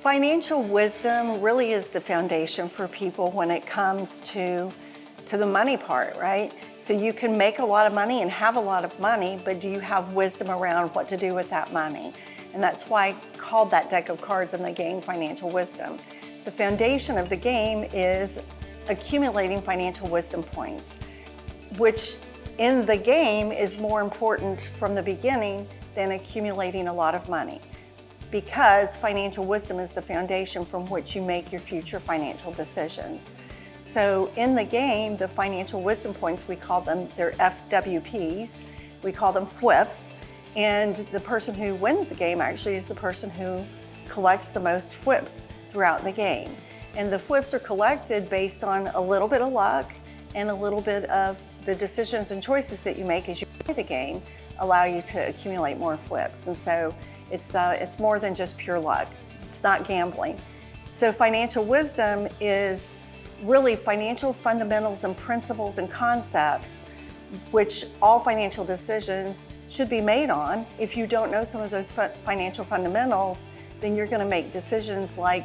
Financial wisdom really is the foundation for people when it comes to the money part, right? So you can make a lot of money and have a lot of money, but do you have wisdom around what to do with that money? And that's why I called that deck of cards in the game Financial Wisdom. The foundation of the game is accumulating financial wisdom points, which in the game is more important from the beginning than accumulating a lot of money, because financial wisdom is the foundation from which you make your future financial decisions. So in the game, the financial wisdom points, we call them, they're FWPs, we call them FWIPs, and the person who wins the game actually is the person who collects the most FWIPs throughout the game. And the FWIPs are collected based on a little bit of luck and a little bit of the decisions and choices that you make as you play the game allow you to accumulate more FWIPs. And so it's more than just pure luck. It's not gambling. So financial wisdom is really financial fundamentals and principles and concepts which all financial decisions should be made on. If you don't know some of those financial fundamentals, then you're going to make decisions like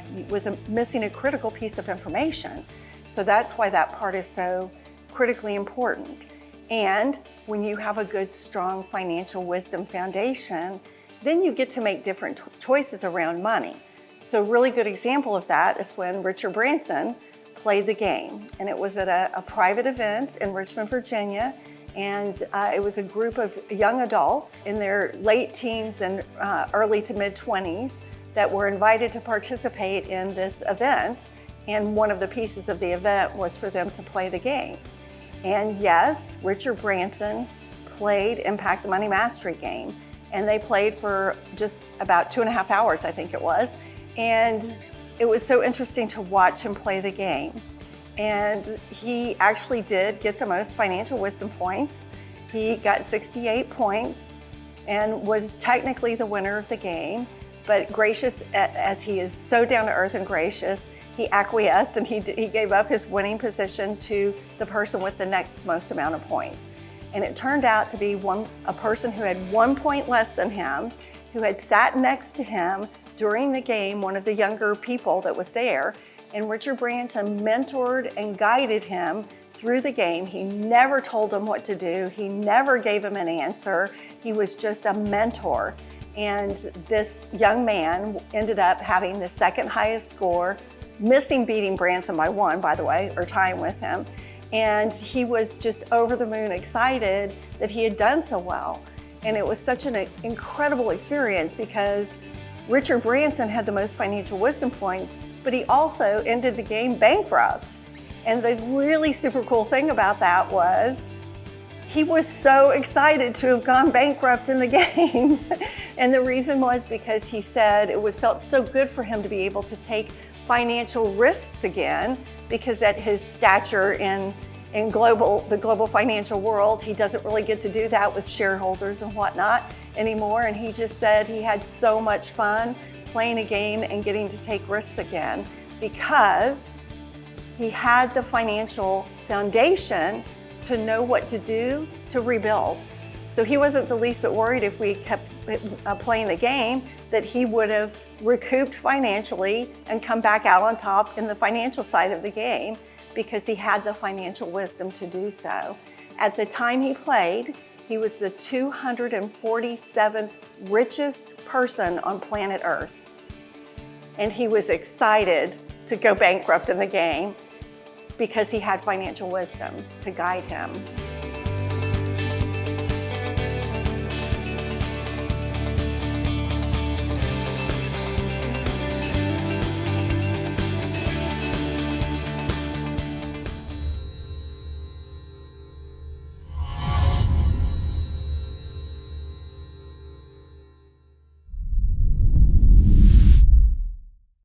missing a critical piece of information. So that's why that part is so critically important. And when you have a good, strong financial wisdom foundation, then you get to make different choices around money. So a really good example of that is when Richard Branson played the game. And it was at a private event in Richmond, Virginia. And it was a group of young adults in their late teens and early to mid-20s that were invited to participate in this event. And one of the pieces of the event was for them to play the game. And yes, Richard Branson played Impact the Money Mastery game. And they played for just about 2.5 hours, I think it was. And it was so interesting to watch him play the game. And he actually did get the most financial wisdom points. He got 68 points and was technically the winner of the game. But gracious, as he is so down to earth and gracious, he acquiesced and he gave up his winning position to the person with the next most amount of points. And it turned out to be a person who had 1 point less than him, who had sat next to him during the game, one of the younger people that was there. And Richard Branson mentored and guided him through the game. He never told him what to do. He never gave him an answer. He was just a mentor. And this young man ended up having the second highest score, missing beating Branson by 1, by the way, or tying with him. And he was just over the moon excited that he had done so well. And it was such an incredible experience because Richard Branson had the most financial wisdom points, but he also ended the game bankrupt. And the really super cool thing about that was he was so excited to have gone bankrupt in the game. And the reason was because he said it felt so good for him to be able to take financial risks again, because at his stature in the global financial world, he doesn't really get to do that with shareholders and whatnot anymore. And he just said he had so much fun playing a game and getting to take risks again because he had the financial foundation to know what to do to rebuild. So he wasn't the least bit worried if we kept playing the game that he would have recouped financially and come back out on top in the financial side of the game because he had the financial wisdom to do so. At the time he played, he was the 247th richest person on planet Earth. And he was excited to go bankrupt in the game because he had financial wisdom to guide him.